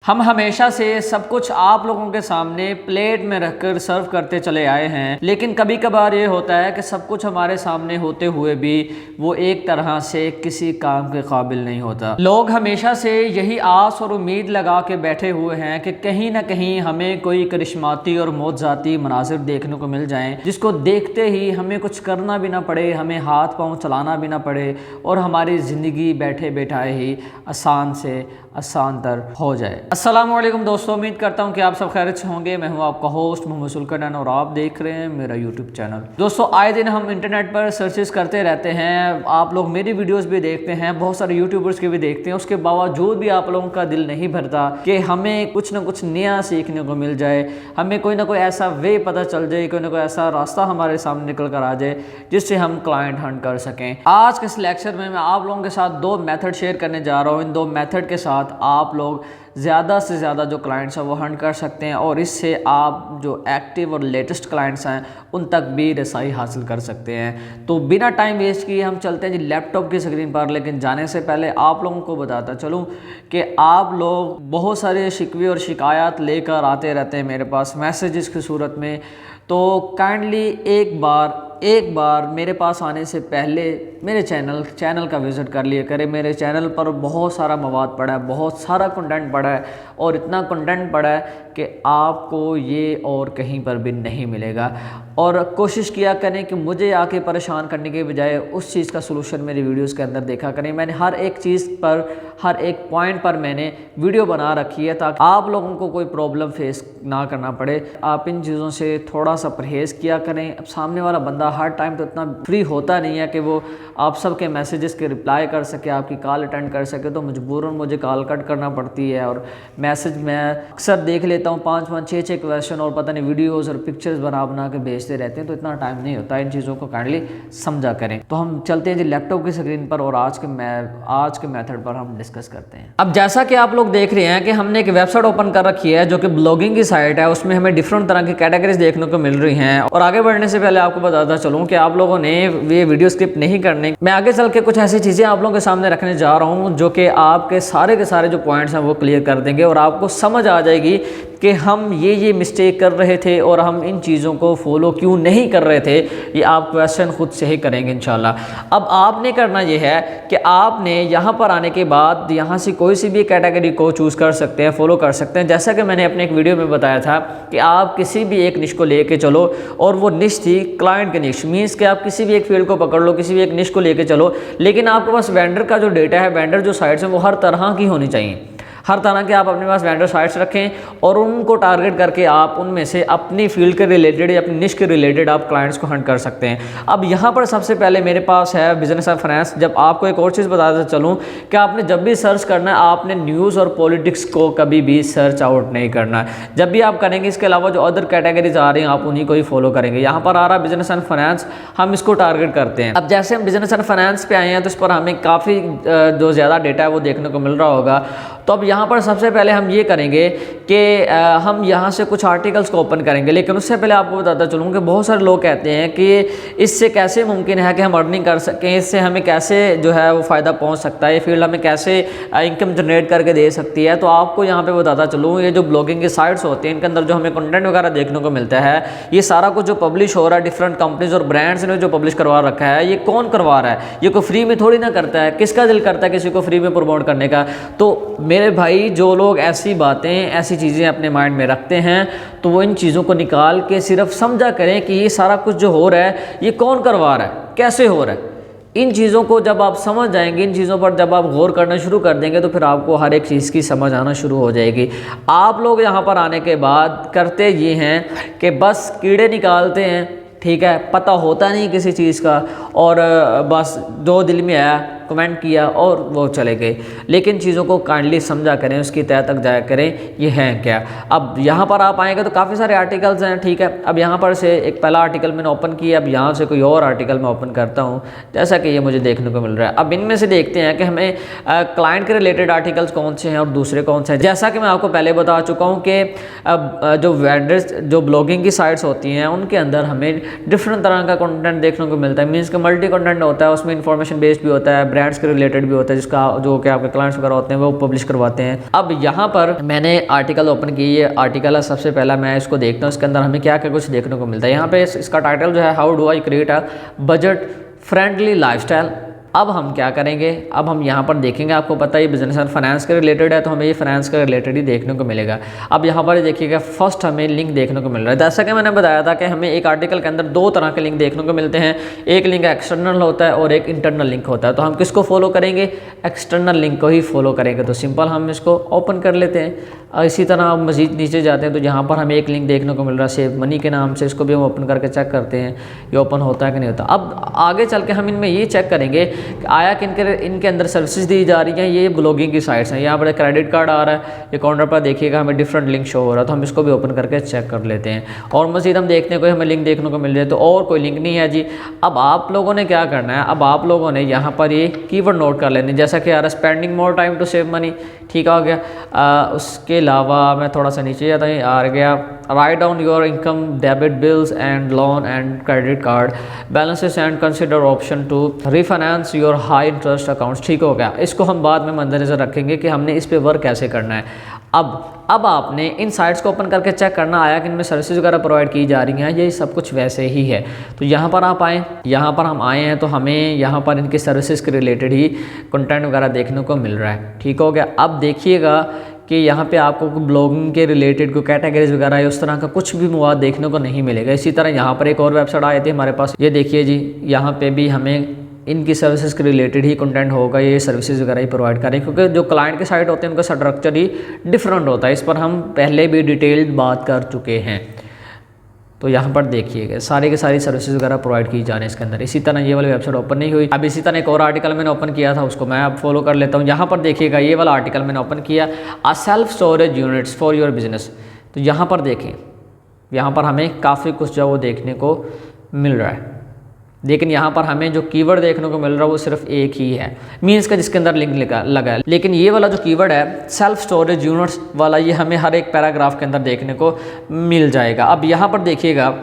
हम हमेशा से सब कुछ आप लोगों के सामने प्लेट में रखकर सर्व करते चले आए हैं, लेकिन कभी कभार ये होता है कि सब कुछ हमारे सामने होते हुए भी वो एक तरह से किसी काम के काबिल नहीं होता। लोग हमेशा से यही आस और उम्मीद लगा के बैठे हुए हैं कि कहीं ना कहीं हमें कोई करिश्माती और मौजज़ाती मनाजिर देखने को मिल जाएं, जिसको देखते ही हमें कुछ करना भी ना पड़े, हमें हाथ पाँव चलाना भी ना पड़े और हमारी ज़िंदगी बैठे बैठाए ही आसान से आसान तर हो जाए। अस्सलाम वालेकुम दोस्तों, उम्मीद करता हूँ कि आप सब खैरियत से होंगे। मैं हूँ आपका होस्ट मोहम्मद सुल्कनैन और आप देख रहे हैं मेरा यूट्यूब चैनल। दोस्तों, आए दिन हम इंटरनेट पर सर्चेस करते रहते हैं, आप लोग मेरी वीडियोस भी देखते हैं, बहुत सारे यूट्यूबर्स के भी देखते हैं। उसके बावजूद भी आप लोगों का दिल नहीं भरता कि हमें कुछ ना कुछ नया सीखने को मिल जाए, हमें कोई ना कोई ऐसा वे पता चल जाए, कोई ना कोई ऐसा रास्ता हमारे सामने निकल कर आ जाए जिससे हम क्लाइंट हंट कर सकें। आज के इस लेक्चर में मैं आप लोगों के साथ दो मेथड शेयर करने जा रहा हूँ। इन दो मेथड के साथ आप लोग ज़्यादा से ज़्यादा जो क्लाइंट्स हैं वो हंट कर सकते हैं और इससे आप जो एक्टिव और लेटेस्ट क्लाइंट्स हैं उन तक भी रसाई हासिल कर सकते हैं। तो बिना टाइम वेस्ट किए हम चलते हैं जी लैपटॉप की स्क्रीन पर। लेकिन जाने से पहले आप लोगों को बताता चलूँ कि आप लोग बहुत सारे शिकवे और शिकायत लेकर आते रहते हैं मेरे पास मैसेजेस की सूरत में। तो काइंडली एक बार मेरे पास आने से पहले मेरे चैनल का विज़िट कर लिया करें। मेरे चैनल पर बहुत सारा मवाद पड़ा है, बहुत सारा कंटेंट पड़ा है और इतना कंटेंट पड़ा है कि आपको ये और कहीं पर भी नहीं मिलेगा। और कोशिश किया करें कि मुझे आके परेशान करने के बजाय उस चीज़ का सलूशन मेरी वीडियोस के अंदर देखा करें। मैंने हर एक चीज़ पर, हर एक पॉइंट पर मैंने वीडियो बना रखी है ताकि आप लोगों को कोई प्रॉब्लम फेस ना करना पड़े। आप इन चीज़ों से थोड़ा सा परहेज़ किया करें। अब सामने वाला बंदा हर टाइम तो इतना फ्री होता नहीं है कि वो आप सबके मैसेजेस के रिप्लाई कर सके, आपकी कॉल अटेंड कर सके। तो मजबूरन मुझे कॉल कट करना पड़ती है और मैसेज मैं अक्सर देख लेता हूँ 5-5, 6-6 क्वेश्चन और पता नहीं वीडियोज़ और पिक्चर्स बना के भेजते रहते हैं। तो इतना टाइम नहीं होता, इन चीज़ों को काइंडली समझा करें। तो हम चलते हैं जी लैपटॉप की स्क्रीन पर और आज के मेथड पर हम डिस्कस करते हैं। अब जैसा कि आप लोग देख रहे हैं कि हमने एक वेबसाइट ओपन कर रखी है जो कि ब्लॉगिंग की साइट है। उसमें हमें डिफरेंट तरह की कैटेगरीज देखने को मिल रही हैं। और आगे बढ़ने से पहले आपको बताता चलूँ कि आप लोगों ने ये वीडियो स्किप नहीं करने, मैं आगे चल के कुछ ऐसी चीज़ें आप लोगों के सामने रखने जा रहा हूँ जो कि आपके सारे के सारे जो पॉइंट्स हैं वो क्लियर कर देंगे और आपको समझ आ जाएगी कि हम ये मिस्टेक कर रहे थे और हम इन चीज़ों को फॉलो क्यों नहीं कर रहे थे। ये आप क्वेश्चन खुद से ही करेंगे इंशाल्लाह। अब आपने करना ये है कि आपने यहाँ पर आने के बाद यहाँ से कोई सी भी कैटेगरी को चूज़ कर सकते हैं, फॉलो कर सकते हैं। जैसा कि मैंने अपने एक वीडियो में बताया था कि आप किसी भी एक निश को लेके चलो और वो निश थी क्लाइंट की निश। मीन्स कि आप किसी भी एक फील्ड को पकड़ लो, किसी भी एक निश को लेके चलो, लेकिन आपके पास वेंडर का जो डेटा है, वेंडर जो साइट्स हैं वो हर तरह की होनी चाहिए। हर तरह के आप अपने पास वेंडर साइट्स रखें और उनको टारगेट करके आप उनमें से अपनी फील्ड के रिलेटेड या अपनी निश के रिलेटेड आप क्लाइंट्स को हंट कर सकते हैं। अब यहाँ पर सबसे पहले मेरे पास है बिजनेस एंड फाइनेंस। जब आपको एक और चीज़ बताता चलूँ कि आपने जब भी सर्च करना है आपने न्यूज़ और पॉलिटिक्स को कभी भी सर्च आउट नहीं करना है। जब भी आप करेंगे इसके अलावा जो अदर कैटेगरीज आ रही हैं आप उन्हीं को ही फॉलो करेंगे। यहाँ पर आ रहा है बिजनेस एंड फाइनेंस, हम इसको टारगेट करते हैं। अब जैसे हम बिजनेस एंड फाइनेंस पे आए हैं तो इस पर हमें काफ़ी जो ज़्यादा डेटा है वो देखने को मिल रहा होगा। तो अब यहाँ पर सबसे पहले हम ये करेंगे कि हम यहाँ से कुछ आर्टिकल्स को ओपन करेंगे। लेकिन उससे पहले आपको बताता चलूँ कि बहुत सारे लोग कहते हैं कि इससे कैसे मुमकिन है कि हम अर्निंग कर सकें, इससे हमें कैसे जो है वो फ़ायदा पहुँच सकता है, ये फील्ड हमें कैसे इनकम जनरेट करके दे सकती है। तो आपको यहाँ पे बताता चलूँ, ये जो ब्लॉगिंग की साइट्स होती हैं इनके अंदर जो हमें कंटेंट वगैरह देखने को मिलता है, ये सारा कुछ जो पब्लिश हो रहा है डिफरेंट कंपनीज और ब्रांड्स ने जो पब्लिश करवा रखा है, ये कौन करवा रहा है? ये कोई फ्री में थोड़ी ना करता है। किसका दिल करता है किसी को फ्री में प्रमोट करने का? तो मेरे भाई, जो लोग ऐसी बातें, ऐसी चीज़ें अपने माइंड में रखते हैं तो वो इन चीज़ों को निकाल के सिर्फ समझा करें कि ये सारा कुछ जो हो रहा है ये कौन करवा रहा है, कैसे हो रहा है। इन चीज़ों को जब आप समझ जाएंगे, इन चीज़ों पर जब आप गौर करना शुरू कर देंगे तो फिर आपको हर एक चीज़ की समझ आना शुरू हो जाएगी। आप लोग यहाँ पर आने के बाद करते ये हैं कि बस कीड़े निकालते हैं, ठीक है, पता होता नहीं किसी चीज़ का और बस जो दिल में आया कमेंट किया और वो चले गए। लेकिन चीज़ों को काइंडली समझा करें, उसकी तह तक जाया करें ये हैं क्या। अब यहाँ पर आप आएंगे तो काफ़ी सारे आर्टिकल्स हैं, ठीक है। अब यहाँ पर से एक पहला आर्टिकल मैंने ओपन किया, अब यहाँ से कोई और आर्टिकल मैं ओपन करता हूँ जैसा कि ये मुझे देखने को मिल रहा है। अब इनमें से देखते हैं कि हमें क्लाइंट के रिलेटेड आर्टिकल्स कौन से हैं और दूसरे कौन से हैं। जैसा कि मैं आपको पहले बता चुका हूँ कि जो वेंडर्स, जो ब्लॉगिंग की साइट्स होती हैं उनके अंदर हमें डिफरेंट तरह का कंटेंट देखने को मिलता है। मीन्स कि मल्टी कंटेंट होता है, उसमें इंफॉर्मेशन बेस्ड भी होता है, ब्रांड्स के रिलेटेड भी होता है, जिसका जो कि आपके क्लाइंट्स वगैरह होते हैं वो पब्लिश करवाते हैं। अब यहाँ पर मैंने आर्टिकल ओपन की है, आर्टिकल है सबसे पहला, मैं इसको देखता हूँ इसके अंदर हमें क्या क्या कुछ देखने को मिलता है। यहाँ पे इसका टाइटल जो है how do I create a budget friendly lifestyle. अब हम क्या करेंगे, अब हम यहाँ पर देखेंगे, आपको पता है बिजनेस एंड फाइनेंस के रिलेटेड है तो हमें ये फाइनेंस के रिलेटेड ही देखने को मिलेगा। अब यहाँ पर देखिएगा फर्स्ट हमें लिंक देखने को मिल रहा है। जैसा कि मैंने बताया था कि हमें एक आर्टिकल के अंदर दो तरह के लिंक देखने को मिलते हैं, एक लिंक एक्सटर्नल होता है और एक इंटरनल लिंक होता है। तो हम किसको फॉलो करेंगे, एक्सटर्नल लिंक को ही फॉलो करेंगे। तो सिंपल हम इसको ओपन कर लेते हैं। इसी तरह आप मजीद नीचे जाते हैं तो यहाँ पर हमें एक लिंक देखने को मिल रहा है सेव मनी के नाम से, इसको भी हम ओपन करके चेक करते हैं ये ओपन होता है कि नहीं होता। अब आगे चल के हम इनमें ये चेक करेंगे कि आया कि इनके अंदर सर्विसेज दी जा रही हैं। ये ब्लॉगिंग की साइट्स हैं, यहाँ पर क्रेडिट कार्ड आ रहा है, ये काउंटर पर देखिएगा हमें डिफरेंट लिंक शो हो रहा है, तो हम इसको भी ओपन करके चेक कर लेते हैं। और मजीद हम देखते हैं कोई हमें लिंक देखने को मिल जाए तो और कोई लिंक नहीं है जी। अब आप लोगों ने क्या करना है, अब आप लोगों ने यहाँ पर ये कीवर्ड नोट कर लेने, जैसा कि आ रहा है spending more time to save money, ठीक आ गया। उसके अलावा मैं थोड़ा सा नीचे जाता हूँ, आ गया write down your income debit bills and loan and credit card balances and consider option to refinance your high interest accounts, ठीक हो गया। इसको हम बाद में मद्देनजर रखेंगे कि हमने इस पे वर्क कैसे करना है। अब आपने इन साइट्स को ओपन करके चेक करना आया कि इनमें सर्विसेज वगैरह प्रोवाइड की जा रही हैं, ये सब कुछ वैसे ही है। तो यहाँ पर आप आएँ, यहाँ पर हम आए हैं तो हमें यहाँ पर इनके सर्विसेज के रिलेटेड ही कंटेंट वगैरह देखने को मिल रहा है, ठीक हो गया। अब देखिएगा कि यहाँ पे आपको ब्लॉगिंग के रिलेटेड कोई कैटेगरीज वगैरह है उस तरह का कुछ भी मवाद देखने को नहीं मिलेगा। इसी तरह यहाँ पर एक और वेबसाइट आए थे हमारे पास, ये देखिए जी, यहाँ पे भी हमें इनकी सर्विसेज के रिलेटेड ही कंटेंट होगा, ये सर्विसेज वगैरह ही प्रोवाइड करें, क्योंकि जो क्लाइंट के साइट होते हैं उनका स्ट्रक्चर ही डिफरेंट होता है। इस पर हम पहले भी डिटेल्ड बात कर चुके हैं। तो यहाँ पर देखिएगा सारे के सारी सर्विसेज वगैरह प्रोवाइड की जा रही है इसके अंदर। इसी तरह ये वाली वेबसाइट ओपन नहीं हुई। अब इसी तरह एक और आर्टिकल मैंने ओपन किया था, उसको मैं अब फॉलो कर लेता हूँ। यहाँ पर देखिएगा ये वाला आर्टिकल मैंने ओपन किया, a self storage units for your business. तो यहाँ पर देखें, यहाँ पर हमें काफ़ी कुछ जो वो देखने को मिल रहा है, लेकिन यहाँ पर हमें जो कीवर्ड देखने को मिल रहा है वो सिर्फ एक ही है, मीन्स का जिसके अंदर लिंक लगा है। लेकिन ये वाला जो कीवर्ड है सेल्फ स्टोरेज यूनिट्स वाला, ये हमें हर एक पैराग्राफ के अंदर देखने को मिल जाएगा। अब यहाँ पर देखिएगा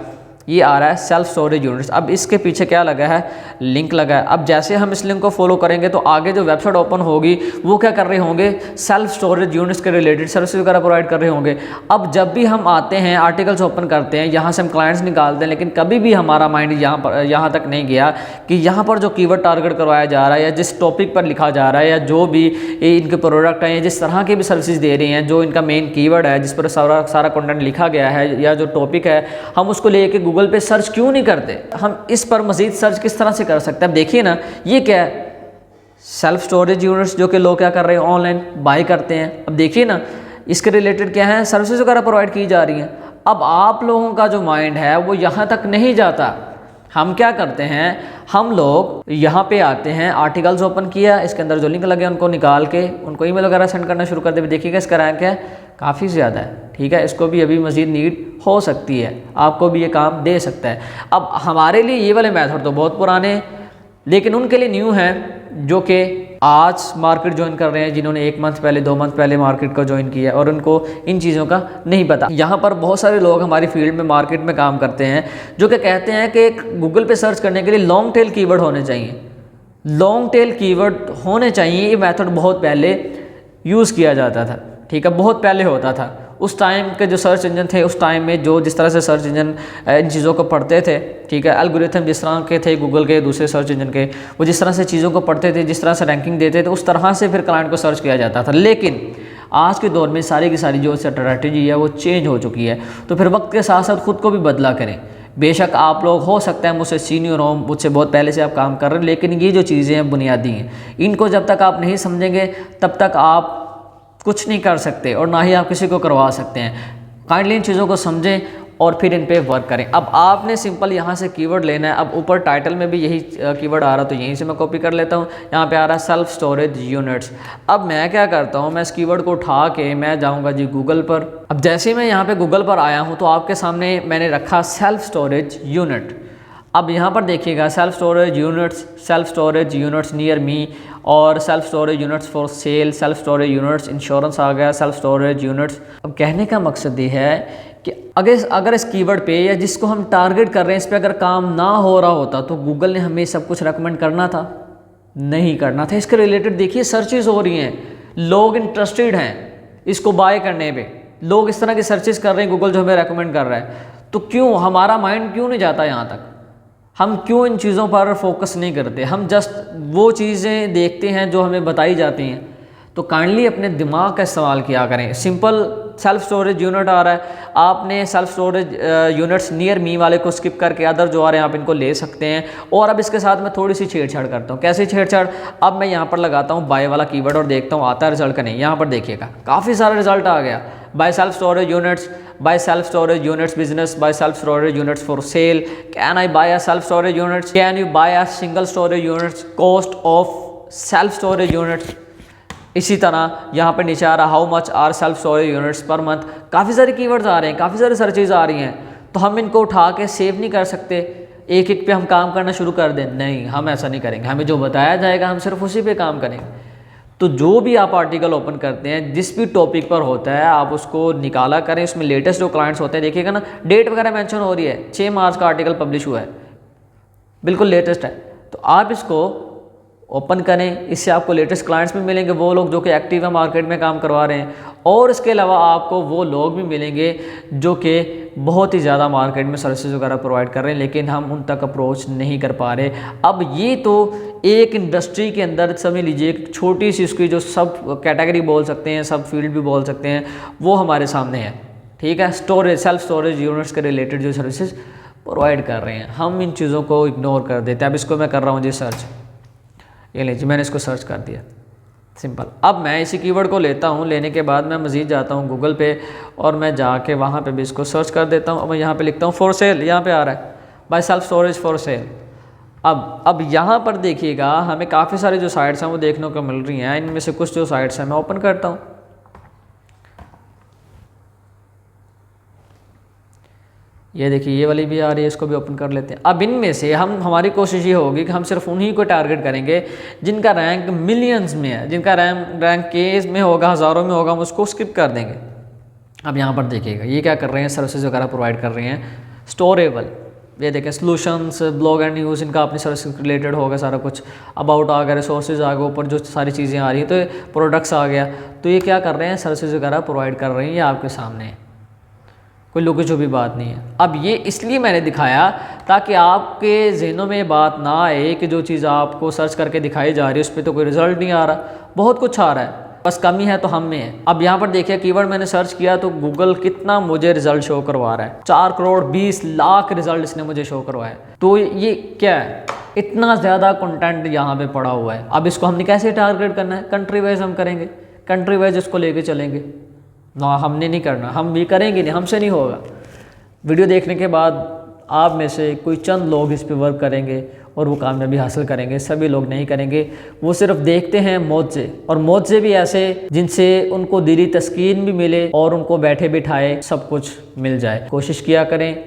ये आ रहा है सेल्फ स्टोरेज यूनिट्स, अब इसके पीछे क्या लगा है, लिंक लगा है। अब जैसे हम इस लिंक को फॉलो करेंगे तो आगे जो वेबसाइट ओपन होगी वो क्या कर रहे होंगे, सेल्फ स्टोरेज यूनिट्स के रिलेटेड सर्विस वगैरह प्रोवाइड कर रहे होंगे। अब जब भी हम आते हैं आर्टिकल्स ओपन करते हैं, यहाँ से हम क्लाइंट्स निकालते हैं, लेकिन कभी भी हमारा माइंड यहाँ तक नहीं गया कि यहाँ पर जो कीवर्ड टारगेट करवाया जा रहा है या जिस टॉपिक पर लिखा जा रहा है या जो भी इनके प्रोडक्ट हैं, जिस तरह के भी सर्विसेज दे रही हैं, जो इनका मेन कीवर्ड है जिस पर सारा कंटेंट लिखा गया है या जो टॉपिक है, हम उसको लेके गूगल पे सर्च क्यों नहीं करते। हम इस पर मजीद सर्च किस तरह से कर सकते हैं। अब देखिए ना, ये क्या है, सेल्फ स्टोरेज यूनिट्स, जो कि लोग क्या कर रहे हैं ऑनलाइन बाय करते हैं। अब देखिए ना, इसके रिलेटेड क्या है, सर्विसेज वगैरह प्रोवाइड की जा रही हैं। अब आप लोगों का जो माइंड है वो यहाँ तक नहीं जाता। हम क्या करते हैं, हम लोग यहाँ पे आते हैं, आर्टिकल्स ओपन किया, इसके अंदर जो लिंक लगे उनको निकाल के उनको ईमेल वगैरह सेंड करना शुरू कर दे। देखिएगा इसका रैंक है काफ़ी ज़्यादा है, ठीक है, इसको भी अभी मज़ीद नीड हो सकती है, आपको भी ये काम दे सकता है। अब हमारे लिए ये वाले मेथड तो बहुत पुराने, लेकिन उनके लिए न्यू हैं जो कि आज मार्केट ज्वाइन कर रहे हैं, जिन्होंने 1 मंथ पहले 2 मंथ पहले मार्केट को ज्वाइन किया है और उनको इन चीज़ों का नहीं पता। यहाँ पर बहुत सारे लोग हमारी फील्ड में मार्केट में काम करते हैं जो कि कहते हैं कि गूगल पे सर्च करने के लिए लॉन्ग टेल कीवर्ड होने चाहिए, लॉन्ग टेल कीवर्ड होने चाहिए। ये मेथड बहुत पहले यूज़ किया जाता था, ठीक है, बहुत पहले होता था। उस टाइम के जो सर्च इंजन थे, उस टाइम में जो जिस तरह से सर्च इंजन इन चीज़ों को पढ़ते थे, ठीक है, एल्गोरिथम जिस तरह के थे गूगल के दूसरे सर्च इंजन के, वो जिस तरह से चीज़ों को पढ़ते थे, जिस तरह से रैंकिंग देते थे, उस तरह से फिर क्लाइंट को सर्च किया जाता था। लेकिन आज के दौर में सारी की सारी जो स्ट्रैटेजी है वो चेंज हो चुकी है। तो फिर वक्त के साथ साथ खुद को भी बदला करें। बेशक आप लोग हो सकता है मुझसे सीनियर हो, मुझसे बहुत पहले से आप काम कर रहे हैं, लेकिन ये जो चीज़ें हैं बुनियादी हैं, इनको जब तक आप नहीं समझेंगे तब तक आप कुछ नहीं कर सकते और ना ही आप किसी को करवा सकते हैं। काइंडली इन चीज़ों को समझें और फिर इन पे वर्क करें। अब आपने सिंपल यहाँ से कीवर्ड लेना है। अब ऊपर टाइटल में भी यही कीवर्ड आ रहा तो यहीं से मैं कॉपी कर लेता हूँ। यहाँ पे आ रहा है सेल्फ स्टोरेज यूनिट्स। अब मैं क्या करता हूँ, मैं इस कीवर्ड को उठा के मैं जाऊँगा जी गूगल पर। अब जैसे ही मैं यहाँ पे गूगल पर आया हूँ तो आपके सामने मैंने रखा सेल्फ स्टोरेज यूनिट। अब यहाँ पर देखिएगा self storage units near me और self storage units for sale, self storage units insurance आ गया, सेल्फ स्टोरेज यूनिट्स। अब कहने का मकसद ये है कि अगर इस कीवर्ड पे या जिसको हम टारगेट कर रहे हैं इस पे अगर काम ना हो रहा होता तो गूगल ने हमें सब कुछ रेकमेंड करना था? नहीं करना था। इसके रिलेटेड देखिए सर्चेज हो रही हैं, लोग इंटरेस्टेड हैं इसको बाय करने पे, लोग इस तरह की सर्चेस कर रहे हैं, गूगल जो हमें रेकमेंड कर रहा है। तो क्यों हमारा माइंड क्यों नहीं जाता यहाँ तक, हम क्यों इन चीज़ों पर फोकस नहीं करते, हम जस्ट वो चीज़ें देखते हैं जो हमें बताई जाती हैं। तो काइंडली अपने दिमाग का इस्तेमाल किया करें। सिंपल सेल्फ स्टोरेज यूनिट आ रहा है, आपने सेल्फ स्टोरेज यूनिट्स नियर मी वाले को स्किप करके अदर जो आ रहे हैं आप इनको ले सकते हैं। और अब इसके साथ मैं थोड़ी सी छेड़छाड़ करता हूँ। कैसे छेड़छाड़, अब मैं यहाँ पर लगाता हूँ बाय वाला कीवर्ड और देखता हूँ आता है रिजल्ट का नहीं। यहाँ पर देखिएगा काफ़ी सारा रिजल्ट आ गया, by self storage units, buy self storage units business, buy self storage units for sale, can I buy a self storage units, can you buy a single storage units, cost of self storage units। इसी तरह यहाँ पे नीचे आ रहा how much are self storage units per month. काफ़ी सारे keywords आ रहे हैं, काफ़ी सारी सर्चेज आ रही हैं, तो हम इनको उठा के सेव नहीं कर सकते, एक एक पे हम काम करना शुरू कर दें? नहीं, हम ऐसा नहीं करेंगे। हमें जो बताया जाएगा हम सिर्फ उसी पे काम करेंगे। तो जो भी आप आर्टिकल ओपन करते हैं, जिस भी टॉपिक पर होता है, आप उसको निकाला करें, उसमें लेटेस्ट जो क्लाइंट्स होते हैं देखिएगा ना, डेट वगैरह मेंशन हो रही है, 6 मार्च का आर्टिकल पब्लिश हुआ है, बिल्कुल लेटेस्ट है। तो आप इसको ओपन करें, इससे आपको लेटेस्ट क्लाइंट्स भी मिलेंगे, वो लोग जो कि एक्टिव है मार्केट में काम करवा रहे हैं, और इसके अलावा आपको वो लोग भी मिलेंगे जो कि बहुत ही ज़्यादा मार्केट में सर्विसेज वगैरह प्रोवाइड कर रहे हैं, लेकिन हम उन तक अप्रोच नहीं कर पा रहे। अब ये तो एक इंडस्ट्री के अंदर समझ लीजिए एक छोटी सी उसकी जो सब कैटेगरी बोल सकते हैं, सब फील्ड भी बोल सकते हैं, वो हमारे सामने है। ठीक है, स्टोरेज सेल्फ स्टोरेज यूनिट्स के रिलेटेड जो सर्विसेज प्रोवाइड कर रहे हैं, हम इन चीज़ों को इग्नोर कर देते हैं। अब इसको मैं कर रहा हूँ जी सर्च, ये लीजिए मैंने इसको सर्च कर दिया, सिंपल। अब मैं इसी कीवर्ड को लेता हूँ, लेने के बाद मैं मज़ीद जाता हूँ गूगल पे और मैं जाके वहाँ पे भी इसको सर्च कर देता हूँ। अब मैं यहाँ पे लिखता हूँ फॉर सेल, यहाँ पे आ रहा है by self storage for sale. अब यहाँ पर देखिएगा हमें काफ़ी सारी जो साइट्स हैं वो देखने को मिल रही हैं। इनमें से कुछ जो साइट्स हैं मैं ओपन करता हूँ। ये देखिए ये वाली भी आ रही है, इसको भी ओपन कर लेते हैं। अब इनमें से हमारी कोशिश ये होगी कि हम सिर्फ उन्हीं को टारगेट करेंगे जिनका रैंक मिलियंस में है, जिनका रैंक के में होगा, हज़ारों में होगा, हम उसको स्किप कर देंगे। अब यहाँ पर देखिएगा ये क्या कर रहे हैं, सर्विसेज वगैरह प्रोवाइड कर रहे हैं स्टोरेबल। ये देखें सॉल्यूशंस, ब्लॉग एंड न्यूज़, इनका अपनी सर्विस रिलेटेड होगा सारा कुछ। अबाउट आ गया, रिसोर्सेज आ गए, ऊपर जो सारी चीज़ें आ रही हैं, तो प्रोडक्ट्स आ गया। तो ये क्या कर रहे हैं, सर्विसेज वगैरह प्रोवाइड कर रहे हैं, ये आपके सामने है, कोई लोगों जो भी बात नहीं है। अब ये इसलिए मैंने दिखाया ताकि आपके जहनों में बात ना आए कि जो चीज़ आपको सर्च करके दिखाई जा रही है उस पर तो कोई रिजल्ट नहीं आ रहा। बहुत कुछ आ रहा है, बस कमी है तो हम में है। अब यहाँ पर देखिए कीवर्ड मैंने सर्च किया तो गूगल कितना मुझे रिजल्ट शो करवा रहा है, 4 करोड़ 20 लाख रिजल्ट इसने मुझे शो करवाया। तो ये क्या है, इतना ज़्यादा कंटेंट यहाँ पे पड़ा हुआ है। अब इसको हमने कैसे टारगेट करना है, कंट्री वाइज हम करेंगे, कंट्री वाइज इसको लेके चलेंगे ना, हमने नहीं करना, हम भी करेंगे नहीं, हमसे नहीं होगा। वीडियो देखने के बाद आप में से कोई चंद लोग इस पे वर्क करेंगे और वो कामयाबी हासिल करेंगे, सभी लोग नहीं करेंगे। वो सिर्फ देखते हैं मौजे, और मौजे भी ऐसे जिनसे उनको दिली तस्कीन भी मिले और उनको बैठे बिठाए सब कुछ मिल जाए। कोशिश किया करें,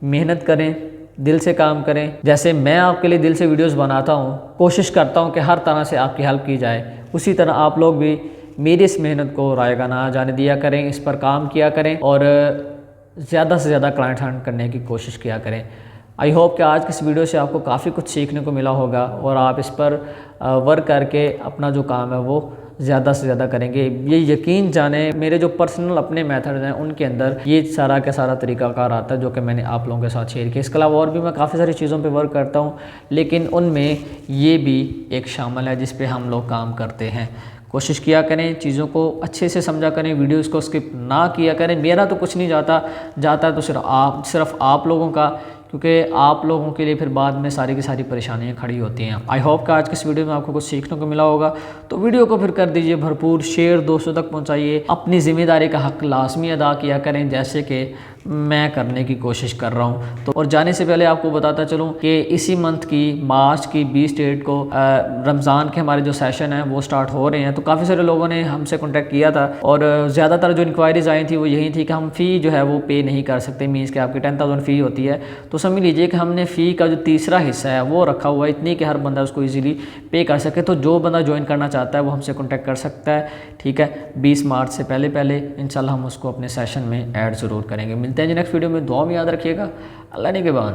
मेहनत करें, दिल से काम करें। जैसे मैं आपके लिए दिल से वीडियोस बनाता हूँ, कोशिश करता हूँ कि हर तरह से आपकी हेल्प की जाए, उसी तरह आप लोग भी मेरी इस मेहनत को रायगा ना जाने दिया करें, इस पर काम किया करें और ज़्यादा से ज़्यादा क्लाइंट हंट करने की कोशिश किया करें। आई होप कि आज की इस वीडियो से आपको काफ़ी कुछ सीखने को मिला होगा और आप इस पर वर्क करके अपना जो काम है वो ज़्यादा से ज़्यादा करेंगे। ये यकीन जाने मेरे जो पर्सनल अपने मेथड्स हैं उनके अंदर ये सारा का सारा तरीक़ाकार आता है जो कि मैंने आप लोगों के साथ शेयर किया। इसके अलावा और भी मैं काफ़ी सारी चीज़ों पे वर्क करता हूँ, लेकिन उनमें ये भी एक शामिल है जिस पे हम लोग काम करते हैं। कोशिश किया करें, चीज़ों को अच्छे से समझा करें, वीडियोज़ को स्किप ना किया करें। मेरा तो कुछ नहीं जाता तो सिर्फ आप लोगों का, क्योंकि आप लोगों के लिए फिर बाद में सारी की सारी परेशानियां खड़ी होती हैं। आई होप कि आज की इस वीडियो में आपको कुछ सीखने को मिला होगा। तो वीडियो को फिर कर दीजिए भरपूर शेयर, दोस्तों तक पहुंचाइए, अपनी ज़िम्मेदारी का हक़ लाजमी अदा किया करें जैसे कि मैं करने की कोशिश कर रहा हूं। तो और जाने से पहले आपको बताता चलूं कि इसी मंथ की मार्च की 20 डेट को रमज़ान के हमारे जो सेशन हैं वो स्टार्ट हो रहे हैं। तो काफ़ी सारे लोगों ने हमसे कॉन्टैक्ट किया था और ज़्यादातर जो इंक्वायरीज़ आई थी वो यही थी कि हम फ़ी जो है वो पे नहीं कर सकते, मीन्स कि आपकी 10,000 फ़ी होती है। तो समझ लीजिए कि हमने फ़ी का जो तीसरा हिस्सा है वो रखा हुआ है, इतनी कि हर बंदा उसको ईज़िली पे कर सके। तो जो बंदा ज्वाइन करना चाहता है वो हमसे कॉन्टैक्ट कर सकता है, ठीक है। 20 मार्च से पहले इंशाल्लाह हम उसको अपने सेशन में ऐड ज़रूर करेंगे। मिलते हैं जी नेक्स्ट वीडियो में, दुआ में याद रखिएगा। अल्लाह ने के बाद।